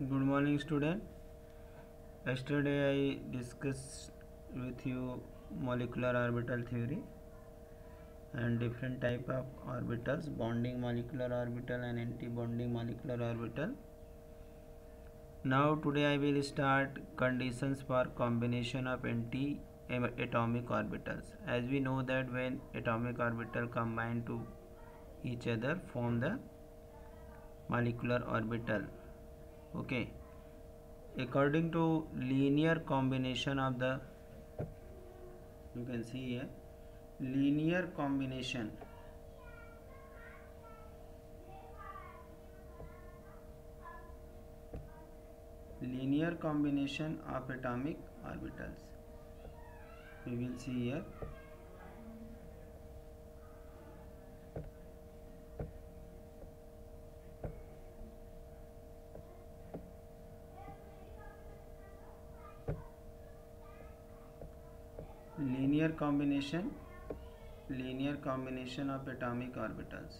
Good morning, student. Yesterday I discussed with you molecular orbital theory and different type of orbitals, bonding molecular orbital and anti-bonding molecular orbital. Now today I will start conditions for combination of anti-atomic orbitals. As we know that when atomic orbital combine to each other form the molecular orbital. Okay. According to linear combination of the, you can see here, linear combination of atomic orbitals, we will see here. Linear combination of atomic orbitals,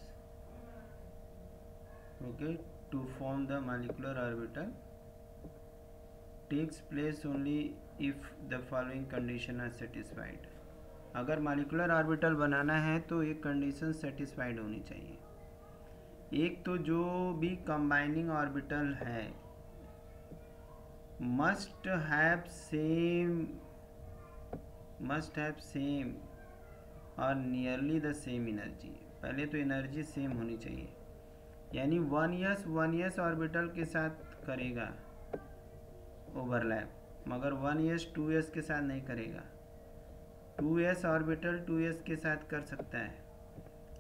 okay, to form the molecular orbital takes place only if the following condition are satisfied. अगर molecular orbital बनाना है तो एक condition satisfied होनी चाहिए. एक तो जो भी combining orbital है must have same और नियरली द सेम एनर्जी. पहले तो एनर्जी सेम होनी चाहिए, यानी 1s ऑर्बिटल के साथ करेगा ओवरलैप, मगर 1s 2s के साथ नहीं करेगा. 2s ऑर्बिटल 2s के साथ कर सकता है,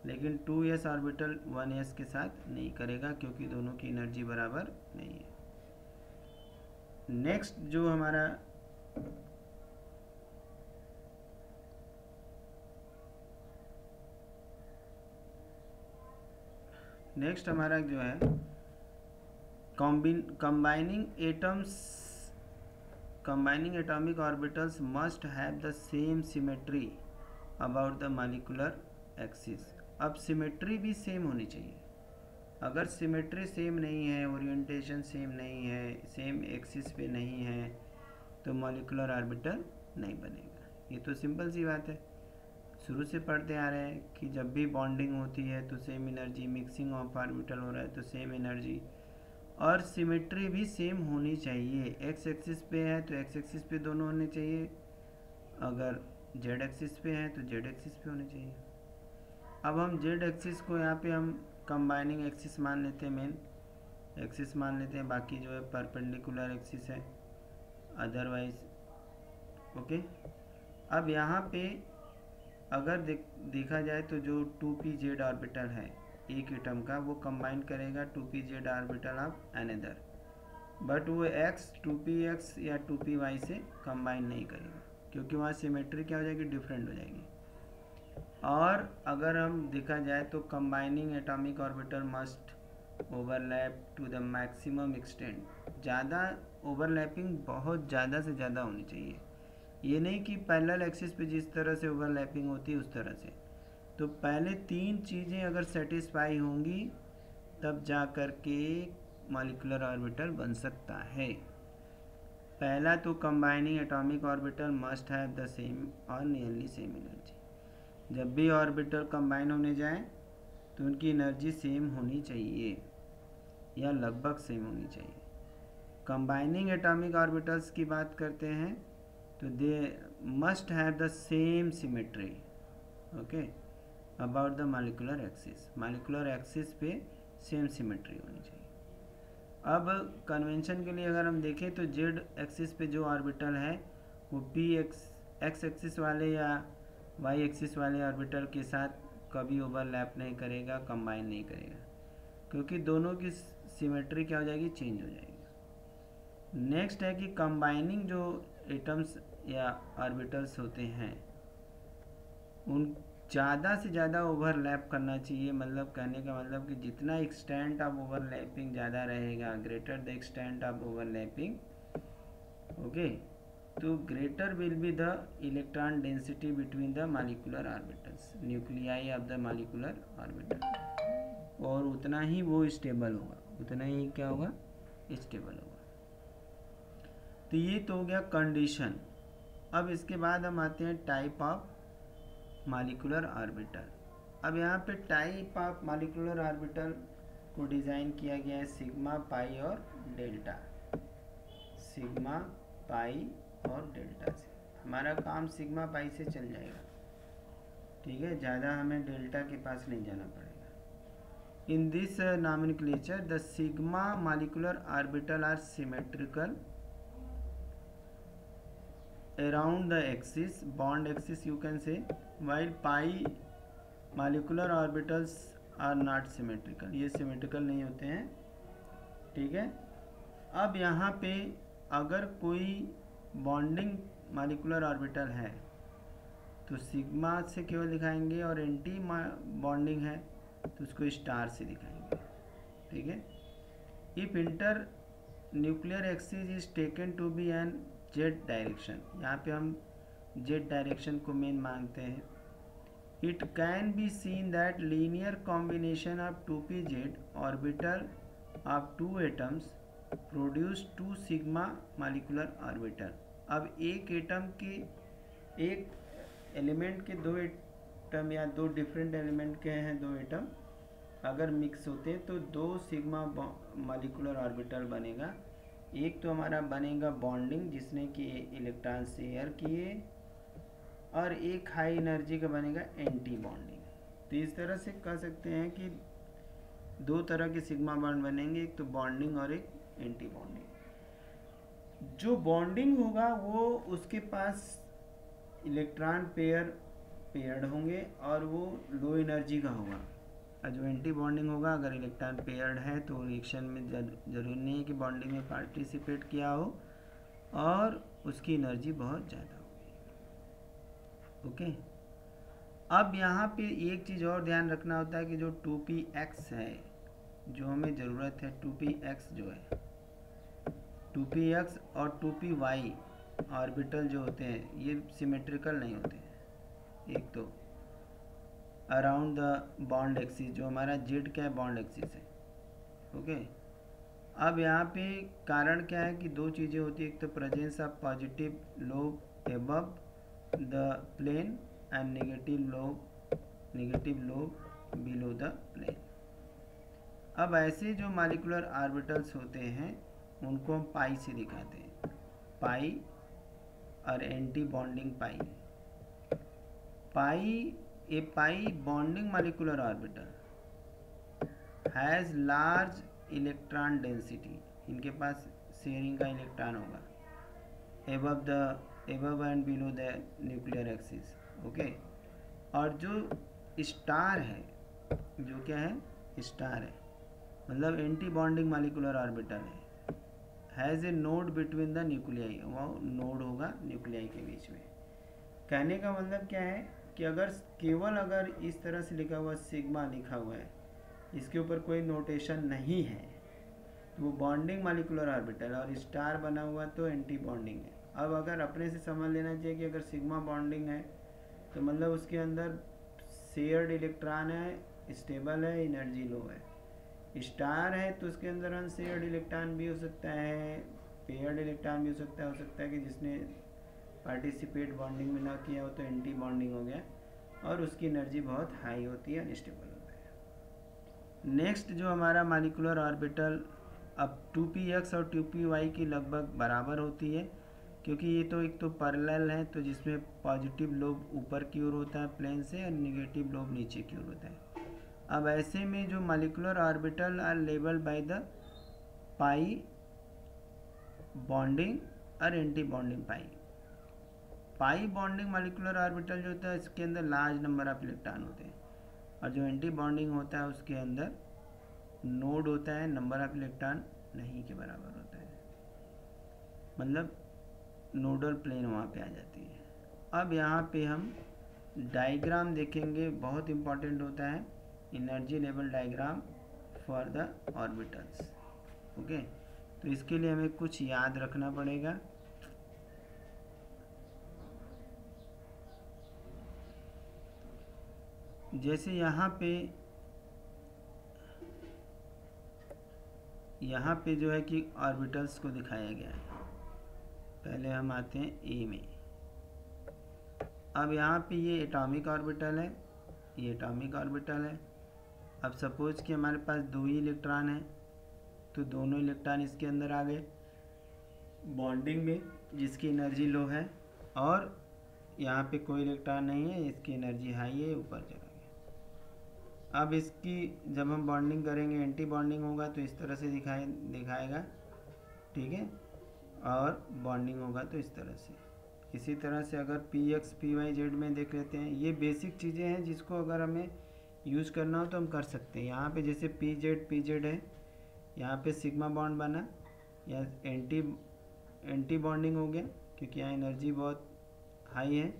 लेकिन 2s ऑर्बिटल 1s के साथ नहीं करेगा क्योंकि दोनों की एनर्जी बराबर नहीं है. नेक्स्ट जो हमारा जो है combining atomic orbitals must have the same symmetry about the molecular axis. अब सिमेट्री भी सेम होनी चाहिए. अगर सिमेट्री सेम नहीं है, ओरिएंटेशन सेम नहीं है, सेम एक्सिस पे नहीं है, तो मॉलिकुलर ऑर्बिटल नहीं बनेगा. ये तो सिंपल सी बात है, शुरू से पढ़ते आ रहे हैं कि जब भी बॉन्डिंग होती है तो same energy, mixing of orbital हो रहा है तो सेम एनर्जी, और सिमेट्री भी सेम होनी चाहिए. एक्स एक्सिस पे है तो एक्स एक्सिस पे दोनों होने चाहिए, अगर जेड एक्सिस पे है तो जेड एक्सिस पे होने चाहिए. अब हम जेड एक्सिस को यहाँ पे हम कंबाइनिंग एक्सिस मान लेते हैं, मेन एक्सिस मान लेते हैं, बाकी जो है परपेंडिकुलर एक्सिस है अदरवाइज. ओके. अब यहाँ पे अगर देखा जाए तो जो 2pz ऑर्बिटल है एक एटम का, वो कंबाइन करेगा 2pz orbital of another, but वो x 2px या 2py से कंबाइन नहीं करेगा क्योंकि वहाँ सिमेट्री क्या हो जाएगी, डिफरेंट हो जाएगी. और अगर हम देखा जाए तो combining atomic orbital must overlap to the maximum extent. ज़्यादा ओवरलैपिंग बहुत ज़्यादा से ज़्यादा होनी चाहिए. ये नहीं कि पैरेलल एक्सिस पे जिस तरह से ओवरलैपिंग होती है उस तरह से. तो पहले तीन चीज़ें अगर सेटिस्फाई होंगी तब जा कर के मॉलिक्यूलर ऑर्बिटल बन सकता है. पहला तो combining atomic orbital must have the same और नियरली सेम एनर्जी. जब भी ऑर्बिटल कंबाइन होने जाए तो उनकी एनर्जी सेम होनी चाहिए या लगभग सेम होनी चाहिए. कंबाइनिंग एटॉमिक ऑर्बिटल्स की बात करते हैं तो they must have the same symmetry, okay, about the molecular axis. Molecular axis पे सेम सिमेट्री होनी चाहिए. अब कन्वेंशन के लिए अगर हम देखें तो जेड एक्सिस पे जो ऑर्बिटल है वो एक्स एक्सिस वाले या वाई एक्सिस वाले ऑर्बिटल के साथ कभी ओवरलैप नहीं करेगा, कंबाइन नहीं करेगा, क्योंकि दोनों की सिमेट्री क्या हो जाएगी, चेंज हो जाएगी. नेक्स्ट है कि कंबाइनिंग जो एटम्स या ऑर्बिटल्स होते हैं उन ज़्यादा से ज़्यादा ओवरलैप करना चाहिए. मतलब कहने का मतलब कि जितना एक्सटेंट ऑफ ओवरलैपिंग ज़्यादा रहेगा, greater the extent of overlapping, okay, तो greater will be the electron density between the molecular orbitals, nuclei of the molecular orbital, और उतना ही वो स्टेबल होगा, उतना ही क्या होगा, स्टेबल होगा। तो ये तो हो गया कंडीशन। अब इसके बाद हम आते हैं टाइप ऑफ मॉलिक्यूलर ऑर्बिटल। अब यहाँ पे टाइप ऑफ मॉलिक्यूलर ऑर्बिटल को डिज़ाइन किया गया है सिग्मा, पाई और डेल्टा। सिग्मा, पाई और डेल्टा से हमारा काम सिग्मा पाई से चल जाएगा, ठीक है, ज़्यादा हमें डेल्टा के पास नहीं जाना पड़ेगा। In this nomenclature the sigma molecular orbital are symmetrical around the axis, bond axis you can say, while pi molecular orbitals are not symmetrical, ये symmetrical नहीं होते हैं, ठीक है। अब यहाँ पे अगर कोई बॉन्डिंग मॉलिक्यूलर ऑर्बिटल है तो सिग्मा से केवल दिखाएंगे, और एंटी बॉन्डिंग है तो उसको स्टार से दिखाएंगे, ठीक है। If internuclear axis is taken to be an z direction, यहाँ पे हम जेड डायरेक्शन को मेन मानते हैं। It can be seen that linear combination of 2pz orbital of 2 atoms produce 2 sigma molecular orbital. अब एक एटम के, एक एलिमेंट के 2 एटम या 2 डिफरेंट एलिमेंट के हैं 2 एटम, अगर मिक्स होते हैं तो 2 सिग्मा मॉलिक्यूलर ऑर्बिटल बनेगा। एक तो हमारा बनेगा बॉन्डिंग जिसने कि इलेक्ट्रॉन शेयर किए, और एक हाई एनर्जी का बनेगा एंटी बॉन्डिंग। तो इस तरह से कह सकते हैं कि 2 तरह के सिग्मा बॉन्ड बनेंगे, एक तो बॉन्डिंग और एक एंटी बॉन्डिंग। जो बॉन्डिंग होगा वो उसके पास इलेक्ट्रॉन पेयर्ड होंगे और वो लो एनर्जी का होगा, और जो एंटी बॉन्डिंग होगा अगर इलेक्ट्रॉन पेयर्ड है तो रिएक्शन में जरूरी नहीं है कि बॉन्डिंग में पार्टिसिपेट किया हो, और उसकी एनर्जी बहुत ज़्यादा होगी। ओके, अब यहाँ पे एक चीज़ और ध्यान रखना होता है कि जो 2px है, जो हमें ज़रूरत है 2px जो है, 2px और 2py ऑर्बिटल जो होते हैं ये सिमेट्रिकल नहीं होते हैं। एक तो अराउंड द बॉन्ड एक्सिस, जो हमारा जेड क्या है, बॉन्ड एक्सिस है, ओके। अब यहाँ पे कारण क्या है कि 2 चीज़ें होती है, एक तो presence of positive lobe above the plane and negative lobe below the plane. अब ऐसे जो मॉलिक्यूलर ऑर्बिटल्स होते हैं उनको हम पाई से दिखाते हैं, पाई और anti bonding pi. A pi bonding molecular orbital has large electron density, इनके पास शेयरिंग का इलेक्ट्रॉन होगा above and below the nuclear axis, okay. और जो स्टार है, जो क्या है, स्टार है, मतलब एंटी बॉन्डिंग मॉलिक्यूलर ऑर्बिटल है, has a node between the nuclei, वो नोड होगा न्यूक्लियाई के बीच में। कहने का मतलब क्या है कि अगर इस तरह से लिखा हुआ सिग्मा लिखा हुआ है, इसके ऊपर कोई नोटेशन नहीं है, तो वो बॉन्डिंग मॉलिक्यूलर ऑर्बिटल, और स्टार बना हुआ तो एंटी बॉन्डिंग है। अब अगर अपने से समझ लेना चाहिए कि अगर सिग्मा बॉन्डिंग है तो मतलब उसके अंदर शेयर्ड इलेक्ट्रॉन है, स्टेबल है, एनर्जी लो है। स्टार है तो उसके अंदर अनशेयर्ड इलेक्ट्रॉन भी हो सकता है, पेयर्ड इलेक्ट्रॉन भी हो सकता है कि जिसने पार्टिसिपेट बॉन्डिंग में ना किया हो तो एंटी बॉन्डिंग हो गया, और उसकी एनर्जी बहुत हाई होती है, अनस्टेबल होता है। नेक्स्ट जो हमारा मॉलिक्यूलर ऑर्बिटल अब 2px और 2py की लगभग बराबर होती है, क्योंकि ये तो एक तो पैरेलल है, तो जिसमें पॉजिटिव लोब ऊपर की ओर होता है प्लेन से और नेगेटिव लोब नीचे की ओर होता है। अब ऐसे में जो molecular orbital are labelled by the pi bonding और anti bonding pi. Pi bonding molecular orbital जो होता है इसके अंदर लार्ज नंबर ऑफ इलेक्ट्रॉन होते हैं, और जो एंटी बॉन्डिंग होता है उसके अंदर नोड होता है, नंबर ऑफ इलेक्ट्रॉन नहीं के बराबर होता है, मतलब नोडल प्लेन वहाँ पे आ जाती है। अब यहाँ पे हम डायग्राम देखेंगे, बहुत इम्पॉर्टेंट होता है energy level diagram for the orbitals, okay. तो इसके लिए हमें कुछ याद रखना पड़ेगा। जैसे यहाँ पे यहाँ पे जो है कि ऑर्बिटल्स को दिखाया गया है। पहले हम आते हैं ए में। अब यहाँ पे ये एटॉमिक ऑर्बिटल है, ये एटॉमिक ऑर्बिटल है। अब सपोज कि हमारे पास 2 ही इलेक्ट्रॉन है, तो दोनों इलेक्ट्रॉन इसके अंदर आ गए बॉन्डिंग में, जिसकी एनर्जी लो है, और यहाँ पे कोई इलेक्ट्रॉन नहीं है, इसकी एनर्जी हाई है, ऊपर चला गया। अब इसकी जब हम बॉन्डिंग करेंगे, एंटी बॉन्डिंग होगा तो इस तरह से दिखाएगा, ठीक है, और बॉन्डिंग होगा तो इस तरह से। इसी तरह से अगर p x p y z में देख लेते हैं, ये बेसिक चीज़ें हैं जिसको अगर हमें यूज़ करना हो तो हम कर सकते हैं। यहाँ पे जैसे पी जेड है, यहाँ पे सिग्मा बॉन्ड बना या एंटी बॉन्डिंग हो गया, क्योंकि यहाँ एनर्जी बहुत हाई है,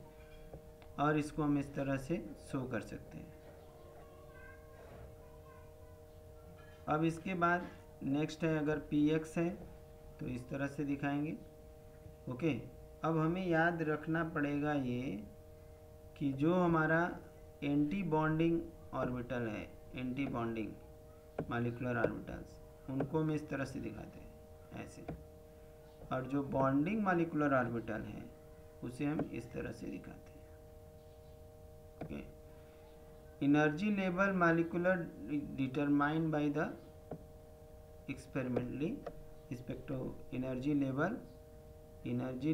और इसको हम इस तरह से शो कर सकते हैं। अब इसके बाद नेक्स्ट है, अगर पी एक्स है तो इस तरह से दिखाएंगे। ओके, अब हमें याद रखना पड़ेगा ये कि जो हमारा एंटी बॉन्डिंग ऑर्बिटल है, एंटी बॉन्डिंग मॉलिक्यूलर ऑर्बिटल्स, उनको हम इस तरह से दिखाते हैं ऐसे, और जो बॉन्डिंग मॉलिक्यूलर ऑर्बिटल है उसे हम इस तरह से दिखाते हैं। Okay, energy level molecular determined by the experimentally spectro energy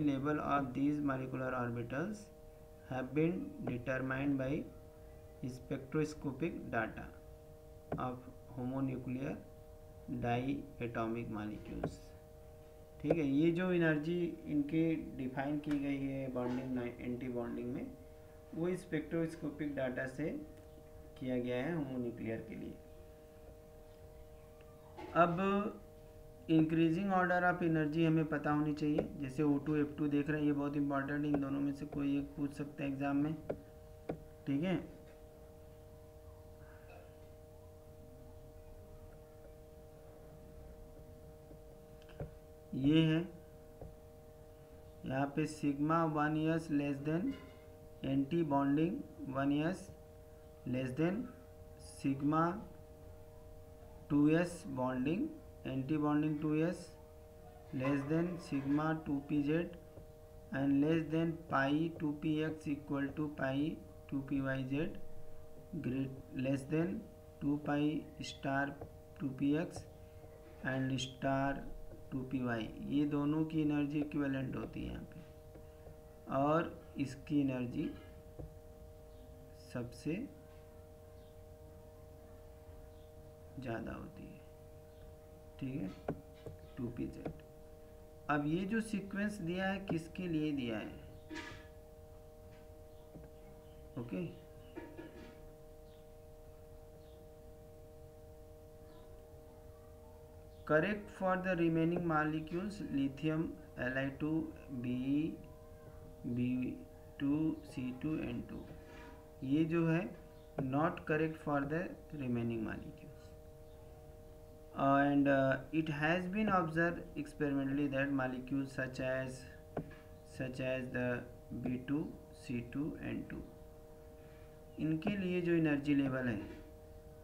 level of these molecular orbitals have been determined by spectroscopic data of homonuclear diatomic molecules। ठीक है, ये जो एनर्जी इनके डिफाइन की गई है बॉन्डिंग एंटी बॉन्डिंग में, वो स्पेक्ट्रोस्कोपिक डाटा से किया गया है होमोन्यूक्लियर के लिए। अब इंक्रीजिंग ऑर्डर ऑफ एनर्जी हमें पता होनी चाहिए, जैसे O2 F2 देख रहे हैं, ये बहुत इंपॉर्टेंट, इन दोनों में से कोई एक पूछ सकता है एग्जाम में, ठीक है। ये है यहाँ पे sigma 1s less than anti bonding 1s less than sigma 2s bonding anti bonding 2s less than sigma 2pz and less than pi 2px equal to pi 2pyz great less than 2 pi star 2px and star 2py। ये दोनों की energy equivalent होती है यहाँ पे, और इसकी energy सबसे ज़्यादा होती है, ठीक है, 2pz। अब ये जो सीक्वेंस दिया है किसके लिए दिया है? Okay, correct for the remaining molecules lithium Li2 Be B2 C2 N2। ये जो है not correct for the remaining molecules, and it has been observed experimentally that molecules such as the B2 C2 N2, इनके लिए जो energy level है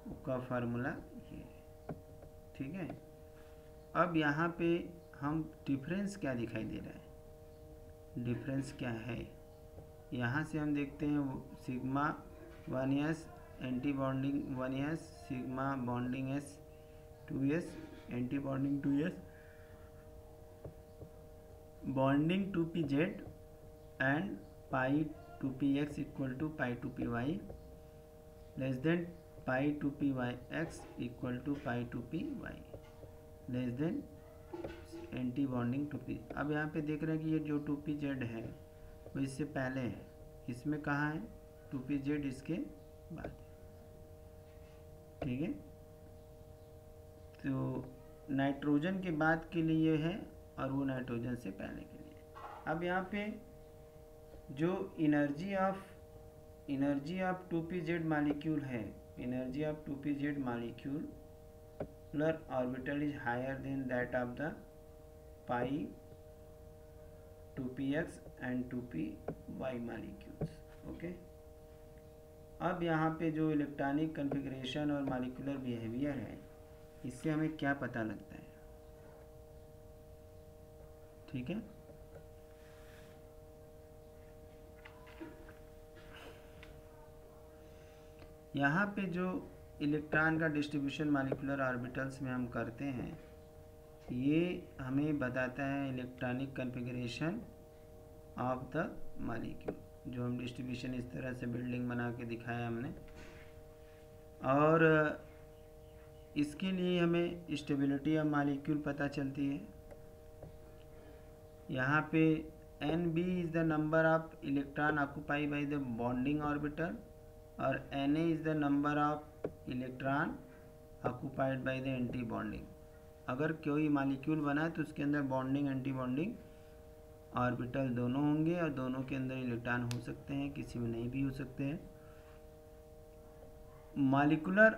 उसका formula ये है, ठीक है। अब यहाँ पे हम डिफरेंस क्या दिखाई दे रहा है, डिफरेंस क्या है, यहाँ से हम देखते हैं sigma 1s anti bonding 1s sigma bonding s 2s anti bonding 2s bonding 2pz and pi 2px equal to pi 2py less than pi 2pyx equal to pi 2py less than anti bonding 2p। अब यहाँ पे देख रहे हैं कि ये जो 2pz है वो इससे पहले है, इसमें कहाँ है 2pz इसके बाद, ठीक है। तो नाइट्रोजन के बाद के लिए है और वो नाइट्रोजन से पहले के लिए। अब यहाँ पे जो एनर्जी ऑफ 2pz मॉलिक्यूल है, energy of 2pz molecular orbital is higher than that of the pi 2px and 2py molecules. Okay, अब यहाँ पे जो इलेक्ट्रॉनिक कन्फिग्रेशन और मॉलिक्यूलर बिहेवियर है, इससे हमें क्या पता लगता है? ठीक है। यहाँ पे जो इलेक्ट्रॉन का डिस्ट्रीब्यूशन मॉलिक्यूलर ऑर्बिटल्स में हम करते हैं, ये हमें बताता है electronic configuration of the molecule. जो हम डिस्ट्रीब्यूशन इस तरह से बिल्डिंग बना के दिखाया हमने, और इसके लिए हमें स्टेबिलिटी ऑफ मॉलिक्यूल पता चलती है। यहाँ पे N B is the number of electron occupy by the bonding orbital और N A is the number of electron occupied by the anti bonding. अगर कोई मॉलिक्यूल बना है तो उसके अंदर बॉन्डिंग एंटी बॉन्डिंग ऑर्बिटल दोनों होंगे, और दोनों के अंदर इलेक्ट्रॉन हो सकते हैं, किसी में नहीं भी हो सकते हैं। Molecular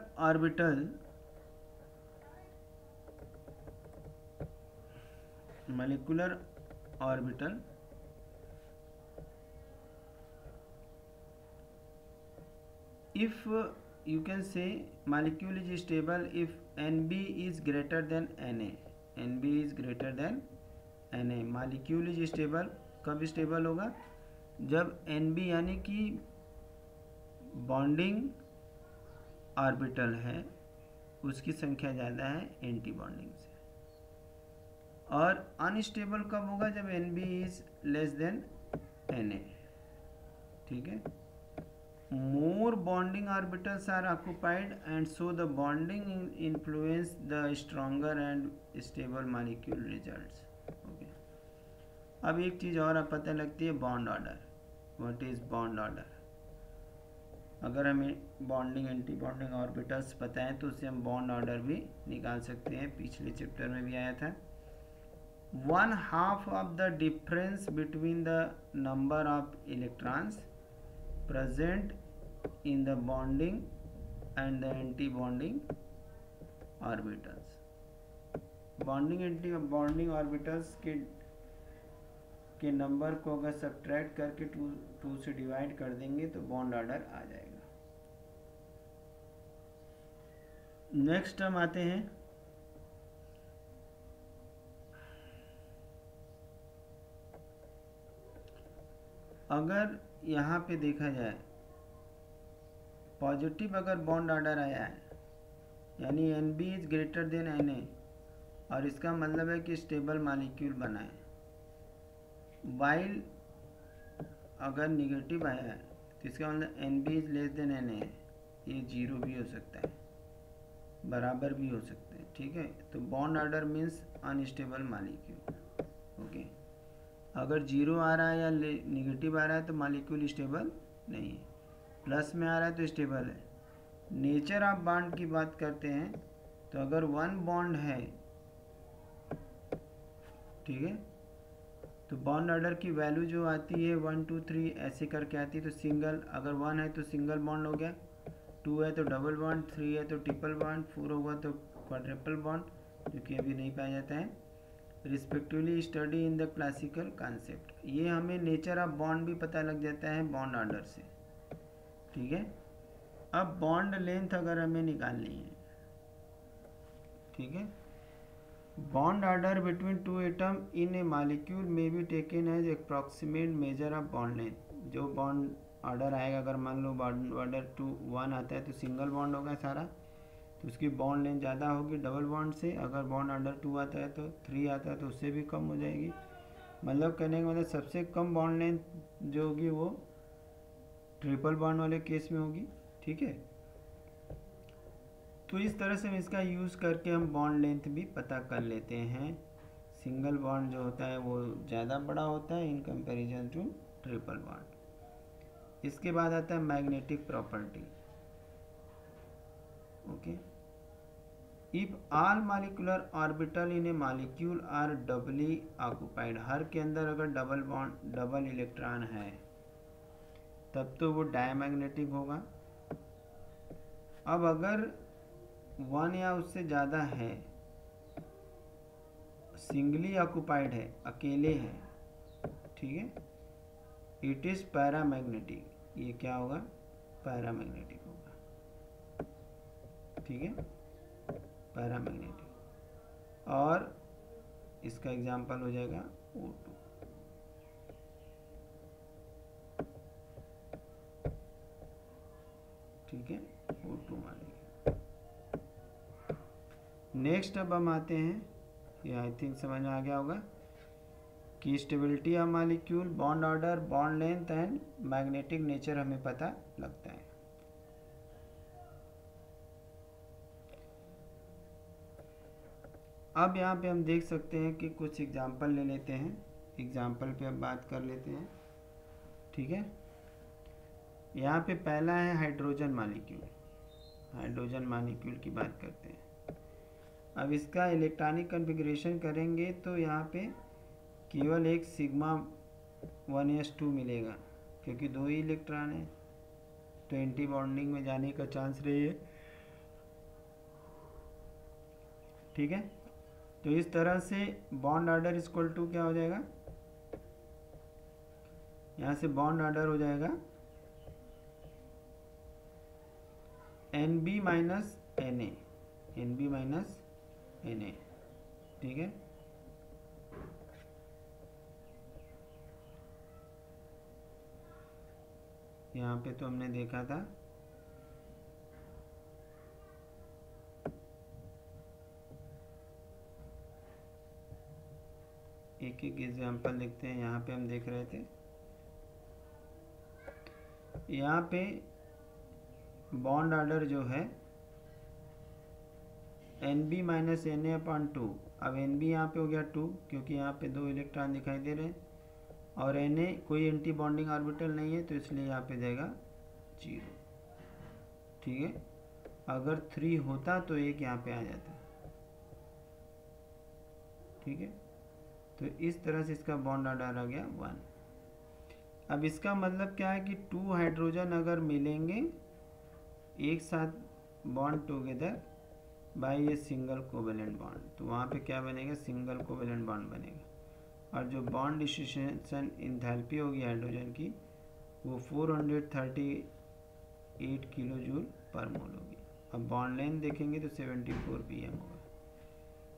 orbital if you can say molecule is stable if Nb is greater than Na, Nb is greater than Na, molecule is stable। कब स्टेबल होगा? जब Nb यानी कि बॉन्डिंग ऑर्बिटल है उसकी संख्या ज़्यादा है एंटी बॉन्डिंग से। और अनस्टेबल कब होगा? जब Nb is less than Na, ठीक है। More bonding orbitals are occupied and so the bonding influence the stronger and stable molecule results। okay। अब एक चीज़ और अब पता लगती है, bond order. What is bond order? अगर हमें बॉन्डिंग एंटी बॉन्डिंग ऑर्बिटल्स पता है तो उससे हम बॉन्ड ऑर्डर भी निकाल सकते हैं। पिछले चैप्टर में भी आया था। 1/2 of the difference between the number of electrons present in the bonding and the anti-bonding orbitals। bonding anti-bonding orbitals के नंबर को अगर सब्ट्रैक्ट करके 2 से डिवाइड कर देंगे तो बॉन्ड ऑर्डर आ जाएगा। नेक्स्ट हम आते हैं अगर यहाँ पे देखा जाए पॉजिटिव अगर बॉन्ड ऑर्डर आया है यानी Nb is greater than Na, और इसका मतलब है कि स्टेबल मॉलिक्यूल बना है। वाइल अगर निगेटिव आया है तो इसका मतलब Nb is less than Na है। ये 0 भी हो सकता है, बराबर भी हो सकते हैं, ठीक है। तो bond order means unstable molecule. Okay, अगर 0 आ रहा है या निगेटिव आ रहा है तो मॉलिक्यूल स्टेबल नहीं है। प्लस में आ रहा है तो स्टेबल है। नेचर ऑफ बॉन्ड की बात करते हैं तो अगर 1 बॉन्ड है, ठीक है, तो बॉन्ड ऑर्डर की वैल्यू जो आती है 1 2 3 ऐसे करके आती है। तो सिंगल, अगर 1 है तो सिंगल बॉन्ड हो गया, 2 है तो डबल बॉन्ड, 3 है तो ट्रिपल बॉन्ड, 4 होगा तो क्वाड्रपल बॉन्ड, जो कि अभी नहीं पाया जाता है। Respectively study in the classical concept. ये हमें नेचर ऑफ बॉन्ड भी पता लग जाता है बॉन्ड ऑर्डर से, ठीक है। अब बॉन्ड लेंथ अगर हमें निकालनी है, ठीक है, bond order between 2 atom in a molecule में be taken as approximate measure of bond length. जो बॉन्ड ऑर्डर आएगा, अगर मान लो बॉन्ड ऑर्डर 2 1 आता है तो सिंगल बॉन्ड होगा सारा, तो उसकी बॉन्ड लेंथ ज़्यादा होगी डबल बॉन्ड से। अगर बॉन्ड ऑर्डर 2 आता है तो 3 आता है तो उससे भी कम हो जाएगी। मतलब कहने का मतलब सबसे कम बॉन्ड लेंथ जो होगी वो ट्रिपल बॉन्ड वाले केस में होगी, ठीक है। तो इस तरह से हम इसका यूज़ करके हम बॉन्ड लेंथ भी पता कर लेते हैं। सिंगल बॉन्ड जो होता है वो ज़्यादा बड़ा होता है in comparison to triple bond. इसके बाद आता है magnetic property. Okay, if all molecular orbital in a molecule are doubly occupied, हर के अंदर अगर डबल बॉन्ड डबल इलेक्ट्रॉन है तब तो वो डायमैग्नेटिक होगा। अब अगर 1 या उससे ज़्यादा है, सिंगली ऑक्यूपाइड है, अकेले है, ठीक है, इट इज़ पैरामैग्नेटिक। ये क्या होगा? पैरामैग्नेटिक होगा, ठीक है, पैरामैग्नेटिक। और इसका एग्जाम्पल हो जाएगा O2। ठीक है, O2 मान लीजिए। नेक्स्ट अब हम आते हैं, ये आई थिंक समझ में आ गया होगा कि stability of molecule, bond order, bond length and magnetic nature हमें पता लगता है। अब यहाँ पे हम देख सकते हैं कि कुछ एग्जाम्पल ले लेते हैं, एग्जाम्पल पे अब बात कर लेते हैं। ठीक है, यहाँ पे पहला है हाइड्रोजन मॉलिक्यूल। हाइड्रोजन मॉलिक्यूल की बात करते हैं। अब इसका इलेक्ट्रॉनिक कॉन्फ़िगरेशन करेंगे तो यहाँ पे केवल एक सिग्मा 1s2 मिलेगा, क्योंकि 2 ही इलेक्ट्रॉन है, तो एंटी बॉन्डिंग में जाने का चांस रही है। ठीक है, तो इस तरह से बॉन्ड ऑर्डर इक्वल टू क्या हो जाएगा, यहाँ से बॉन्ड ऑर्डर हो जाएगा NB minus Na, NB minus Na। ठीक है, यहाँ पे तो हमने देखा था एक एक एग्जाम्पल लिखते हैं। यहाँ पे हम देख रहे थे, यहाँ पे बॉन्ड ऑर्डर जो है NB माइनस Na/2। अब NB यहाँ पे हो गया 2, क्योंकि यहाँ पे 2 इलेक्ट्रॉन दिखाई दे रहे हैं, और Na कोई एंटी बॉन्डिंग ऑर्बिटल नहीं है, तो इसलिए यहाँ पे जाएगा 0। ठीक है, अगर 3 होता तो 1 यहाँ पे आ जाता। ठीक है, तो इस तरह से इसका बॉन्ड ऑर्डर आ गया 1। अब इसका मतलब क्या है कि 2 हाइड्रोजन अगर मिलेंगे एक साथ बॉन्ड टुगेदर बाय ये सिंगल कोवेलेंट बॉन्ड, तो वहाँ पे क्या बनेगा, सिंगल कोवेलेंट बॉन्ड बनेगा, और जो बॉन्ड डिस्ट्रीब्यूशन इंथैल्पी होगी हाइड्रोजन की वो 438 किलो जूल पर मोल होगी। अब बॉन्ड लेंथ देखेंगे तो 74 pm होगा।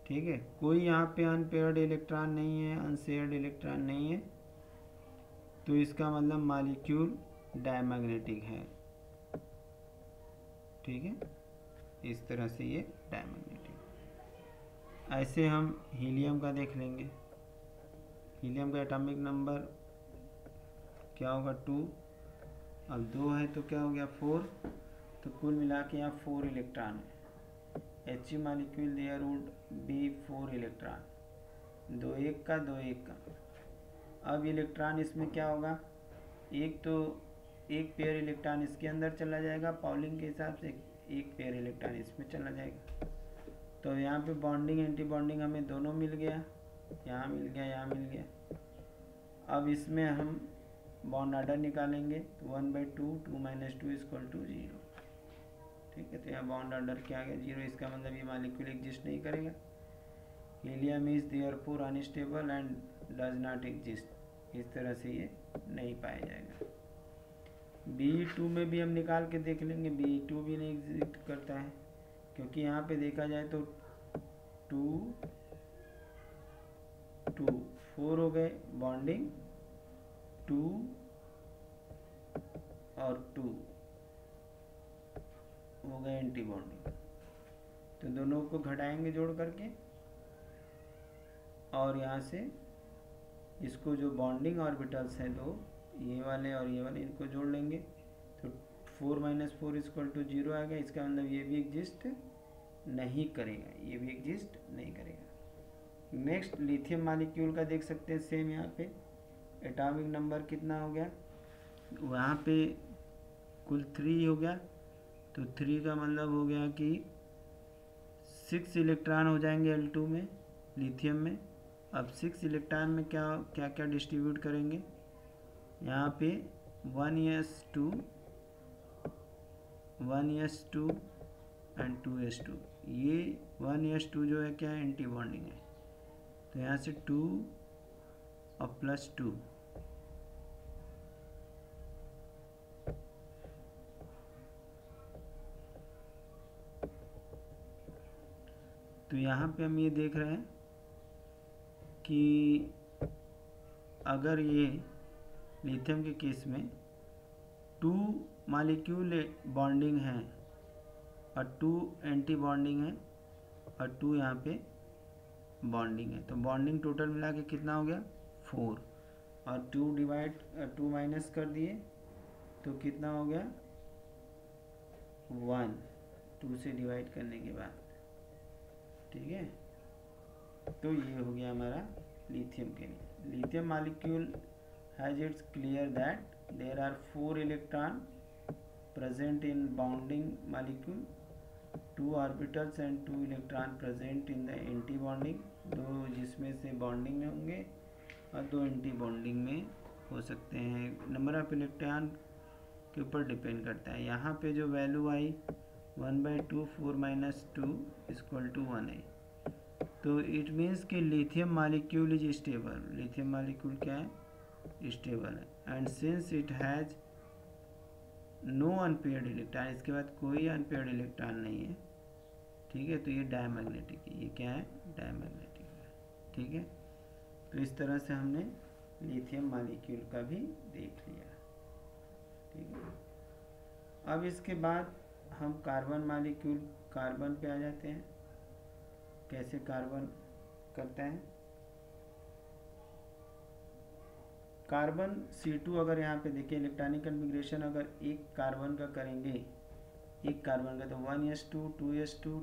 ठीक है, कोई यहाँ पे अनपेयर्ड इलेक्ट्रॉन नहीं है, अनशेयर्ड इलेक्ट्रॉन नहीं है, तो इसका मतलब मॉलिक्यूल डायमैग्नेटिक है। ठीक है, इस तरह से ये डायमैग्नेटिक। ऐसे हम हीलियम का देख लेंगे। हीलियम का एटॉमिक नंबर क्या होगा, 2। अब 2 है तो क्या हो गया 4, तो कुल मिला के यहाँ 4 इलेक्ट्रॉन है। He molecule there would be 4 electron, 2 1 का 2 1 का। अब इलेक्ट्रॉन इसमें क्या होगा, एक तो एक पेयर इलेक्ट्रॉन इसके अंदर चला जाएगा पाउलिंग के हिसाब से, एक पेयर इलेक्ट्रॉन इसमें चला जाएगा। तो यहाँ पे बॉन्डिंग एंटी बॉन्डिंग हमें दोनों मिल गया, यहाँ मिल गया, यहाँ मिल गया। अब इसमें हम बॉन्ड ऑर्डर निकालेंगे, तो 1/2, 2 - 2 = 0। ठीक है, तो यहाँ बॉन्ड ऑर्डर क्या आ गया 0। इसका मतलब ये मॉलिक्यूल एग्जिस्ट नहीं करेगा। Helium is therefore unstable and does not exist, इस तरह से ये नहीं पाया जाएगा। Be2 में भी हम निकाल के देख लेंगे, Be2 भी नहीं एग्जिस्ट करता है, क्योंकि यहाँ पे देखा जाए तो 2 2 4 हो गए बॉन्डिंग, 2 और 2 हो गए एंटी बॉन्डिंग। तो दोनों को घटाएंगे जोड़ करके, और यहाँ से इसको जो बॉन्डिंग ऑर्बिटल्स हैं 2, ये वाले और ये वाले, इनको जोड़ लेंगे, तो 4 - 4 = 0 आ गया। इसका मतलब ये भी एग्जिस्ट नहीं करेगा, ये भी एग्जिस्ट नहीं करेगा। नेक्स्ट लिथियम मॉलिक्यूल का देख सकते हैं, सेम यहाँ पे एटॉमिक नंबर कितना हो गया, वहाँ पे कुल 3 हो गया, तो 3 का मतलब हो गया कि 6 इलेक्ट्रॉन हो जाएंगे L2 में, लिथियम में। अब 6 इलेक्ट्रॉन में क्या क्या क्या डिस्ट्रीब्यूट करेंगे, यहाँ पे 1s2 एंड 2s2। ये 1s2 जो है क्या है, एंटी बॉन्डिंग है, तो यहाँ से 2 और +2, तो यहाँ पे हम ये देख रहे हैं कि अगर ये लिथियम के केस में 2 मॉलिक्यूल बॉन्डिंग हैं और 2 एंटी बॉन्डिंग है और 2 यहाँ पे बॉन्डिंग है, तो बॉन्डिंग टोटल मिला के कितना हो गया 4, और 2 माइनस कर दिए तो कितना हो गया 1, 2 से डिवाइड करने के बाद, ठीक है। तो ये हो गया हमारा लिथियम के लिए। Lithium molecule has it's clear that there are 4 electron present in bonding molecule, 2 orbitals and 2 electron present in the anti bonding, 2 जिसमें से बॉन्डिंग में होंगे और 2 एंटी बॉन्डिंग में हो सकते हैं। नंबर ऑफ इलेक्ट्रॉन के ऊपर डिपेंड करता है। यहाँ पे जो वैल्यू आई 1/2 4 - 2 = 1 है, तो इट मीन्स कि lithium molecule is stable. Lithium molecule क्या है स्टेबल है। And since it has no unpaired electron, इसके बाद कोई अनपेयर्ड इलेक्ट्रॉन नहीं है, ठीक है, तो ये डायमैग्नेटिक है। ये क्या है डायमैग्नेटिक है, ठीक है। तो इस तरह से हमने लिथियम मॉलिक्यूल का भी देख लिया, ठीक है। अब इसके बाद हम कार्बन मॉलिक्यूल, कार्बन पे आ जाते हैं। कैसे कार्बन करता है कार्बन C2, अगर यहाँ पे देखिए इलेक्ट्रॉनिक कन्फिग्रेशन अगर एक कार्बन का करेंगे, एक कार्बन का, तो 1s2 2s2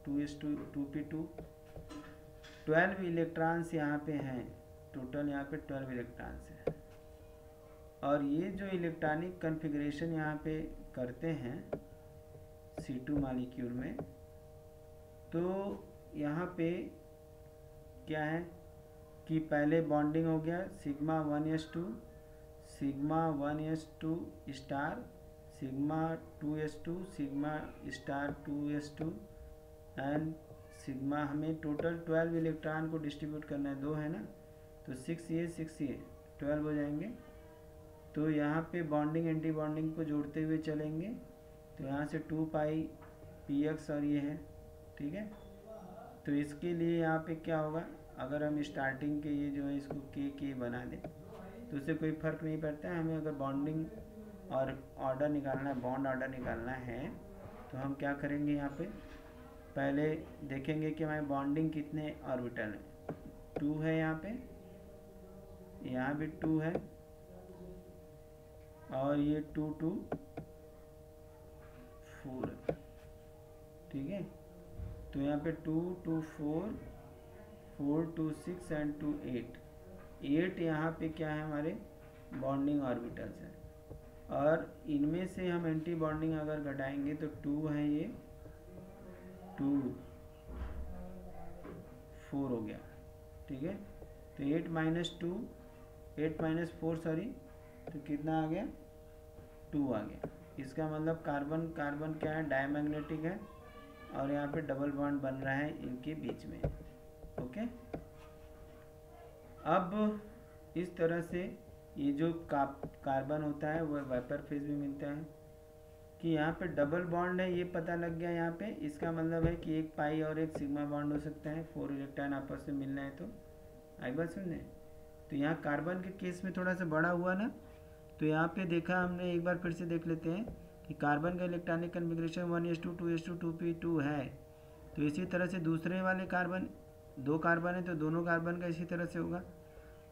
2s2 2p2, 12 electrons यहाँ पे हैं, टोटल यहाँ पे 12 इलेक्ट्रॉन्स हैं। और ये जो इलेक्ट्रॉनिक कन्फिग्रेशन यहाँ पे करते हैं C2 मॉलिक्यूल में, तो यहाँ पे क्या है कि पहले बॉन्डिंग हो गया sigma 1s2 sigma 1s2 star sigma 2s2 sigma star 2s2 and sigma. हमें टोटल 12 इलेक्ट्रॉन को डिस्ट्रीब्यूट करना है, 2 है ना, तो 6a 6a 12 हो जाएंगे। तो यहाँ पे बॉन्डिंग एंटी बॉन्डिंग को जोड़ते हुए चलेंगे, तो यहाँ से 2 पाई px और ये है, ठीक है। तो इसके लिए यहाँ पे क्या होगा, अगर हम स्टार्टिंग के ये जो है इसको के बना दें तो उससे कोई फ़र्क नहीं पड़ता है। हमें अगर बॉन्डिंग और ऑर्डर निकालना है, बॉन्ड ऑर्डर निकालना है, तो हम क्या करेंगे, यहाँ पे पहले देखेंगे कि हमारे बॉन्डिंग कितने ऑर्बिटल हैं। 2 है यहाँ पे, यहाँ भी 2 है, और ये 2 2 4 है, ठीक है। तो यहाँ पे 2 2 4 4 2 6 एंड 2 8 8 यहाँ पे क्या है हमारे बॉन्डिंग ऑर्बिटल्स हैं। और इनमें से हम एंटी बॉन्डिंग अगर घटाएंगे तो 2 है, ये 2 4 हो गया, ठीक है। तो 8 - 4 सॉरी, तो कितना आ गया 2 आ गया। इसका मतलब कार्बन कार्बन क्या है डायमैग्नेटिक है, और यहाँ पे डबल बॉन्ड बन रहा है इनके बीच में, ओके। अब इस तरह से ये जो कार्बन होता है वह वेपर फेज में मिलता है। कि यहाँ पे डबल बॉन्ड है ये पता लग गया यहाँ पे, इसका मतलब है कि एक पाई और एक सिग्मा बॉन्ड हो सकता है, 4 इलेक्ट्रॉन आपस में मिलना है। तो आई बात समझे। तो यहाँ कार्बन के केस में थोड़ा सा बड़ा हुआ ना, तो यहाँ पे देखा हमने, एक बार फिर से देख लेते हैं कि कार्बन का electronic configuration 1s2 2s2 2p2 है। तो इसी तरह से दूसरे वाले कार्बन, 2 कार्बन है तो दोनों कार्बन का इसी तरह से होगा।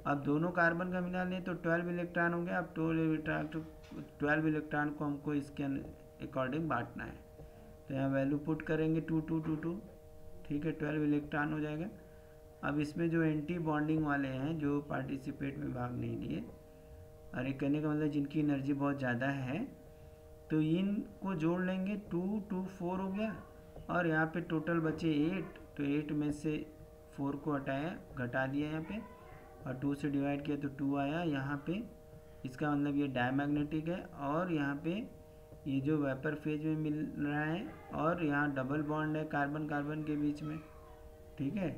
अब दोनों कार्बन का मिला लें तो 12 इलेक्ट्रॉन हो गया। अब 12 इलेक्ट्रॉन को हमको इसके अकॉर्डिंग बांटना है, तो यहाँ वैल्यू पुट करेंगे 2 2 2 2, ठीक है, 12 इलेक्ट्रॉन हो जाएगा। अब इसमें जो एंटी बॉन्डिंग वाले हैं जो पार्टिसिपेट में भाग नहीं लिए, अरे कहने का मतलब जिनकी एनर्जी बहुत ज़्यादा है, तो इनको जोड़ लेंगे, 2 2 4 हो गया। और यहाँ पे टोटल बचे 8, तो 8 में से 4 को हटाया, घटा दिया यहाँ पे, और 2 से डिवाइड किया तो 2 आया यहाँ पे। इसका मतलब ये डायमैग्नेटिक है, और यहाँ पे ये जो वेपर फेज में मिल रहा है, और यहाँ डबल बॉन्ड है कार्बन कार्बन के बीच में, ठीक है।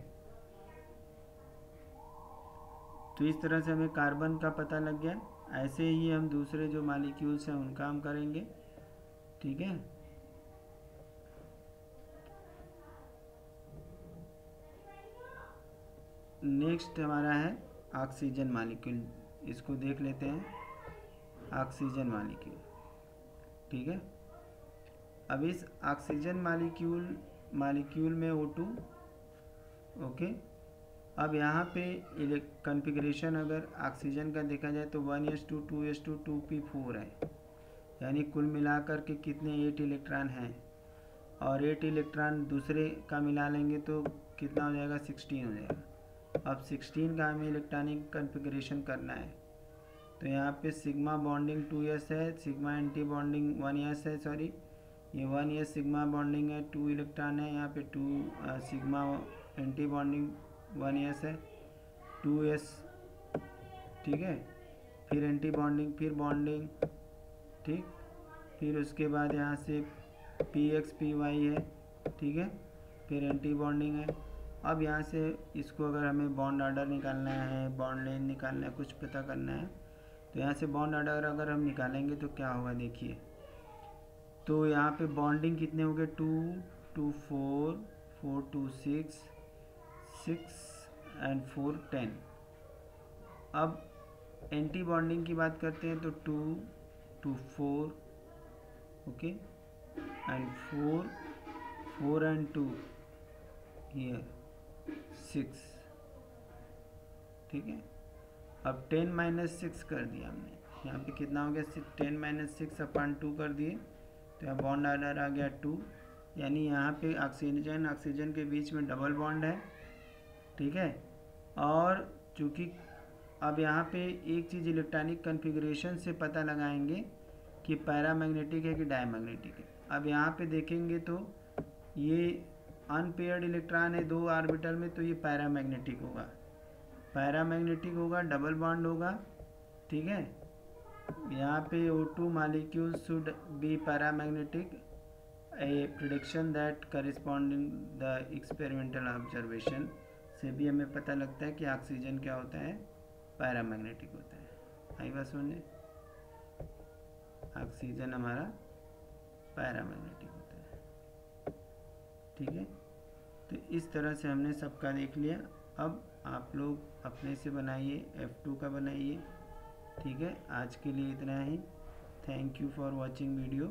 तो इस तरह से हमें कार्बन का पता लग गया। ऐसे ही हम दूसरे जो मॉलिक्यूल्स हैं उनका हम करेंगे, ठीक है। नेक्स्ट हमारा है ऑक्सीजन मॉलिक्यूल, इसको देख लेते हैं। ऑक्सीजन मॉलिक्यूल, ठीक है। अब इस ऑक्सीजन मॉलिक्यूल में O2, ओके। अब यहाँ पे कॉन्फ़िगरेशन अगर ऑक्सीजन का देखा जाए तो 1s2 2s2 2p4 है, यानी कुल मिलाकर के कितने 8 इलेक्ट्रॉन हैं, और 8 इलेक्ट्रॉन दूसरे का मिला लेंगे तो कितना हो जाएगा, 16 हो जाएगा। अब 16 का हमें इलेक्ट्रॉनिक कॉन्फ़िगरेशन करना है, तो यहाँ पे सिग्मा बॉन्डिंग 2s है, सिग्मा एंटी बॉन्डिंग 1s है, सॉरी ये 1s सिग्मा बॉन्डिंग है, 2 इलेक्ट्रॉन है, यहाँ पे 2 सिग्मा एंटी बॉन्डिंग 1s है, 2s, ठीक है। फिर एंटी बॉन्डिंग, फिर बॉन्डिंग, ठीक। फिर उसके बाद यहाँ से px py है, ठीक है। फिर एंटी बॉन्डिंग है। अब यहाँ से इसको अगर हमें बॉन्ड ऑर्डर निकालना है, बॉन्ड लेंथ निकालना है, कुछ पता करना है, तो यहाँ से बॉन्ड ऑर्डर अगर हम निकालेंगे तो क्या होगा देखिए। तो यहाँ पे बॉन्डिंग कितने हो गए, 2 2 4 4 2 6 6 एंड 4 10। अब एंटी बॉन्डिंग की बात करते हैं तो 2 2 4, ओके, एंड 4 एंड 2 हियर 6, ठीक है। अब 10 - 6 कर दिया हमने, यहाँ पे कितना हो गया, 10 - 6 अपॉन 2 कर दिए, तो यहाँ बॉन्ड ऑर्डर आ गया 2, यानी यहाँ पे ऑक्सीजन के बीच में डबल बॉन्ड है, ठीक है। और चूँकि अब यहाँ पे एक चीज़ इलेक्ट्रॉनिक कॉन्फ़िगरेशन से पता लगाएंगे कि पैरामैग्नेटिक है कि डायमैग्नेटिक है। अब यहाँ पे देखेंगे तो ये अनपेयर्ड इलेक्ट्रॉन है 2 ऑर्बिटल में, तो ये पैरामैग्नेटिक होगा, डबल बॉन्ड होगा, ठीक है। यहाँ पे O2 molecule should be paramagnetic, a prediction that corresponding the experimental observation से भी हमें पता लगता है कि ऑक्सीजन क्या होता है, पैरामैग्नेटिक होता है। आई बात समझे, ऑक्सीजन हमारा पैरामैग्नेटिक होता है, ठीक है। तो इस तरह से हमने सबका देख लिया। अब आप लोग अपने से बनाइए, F2 का बनाइए, ठीक है। आज के लिए इतना ही। Thank you for watching video.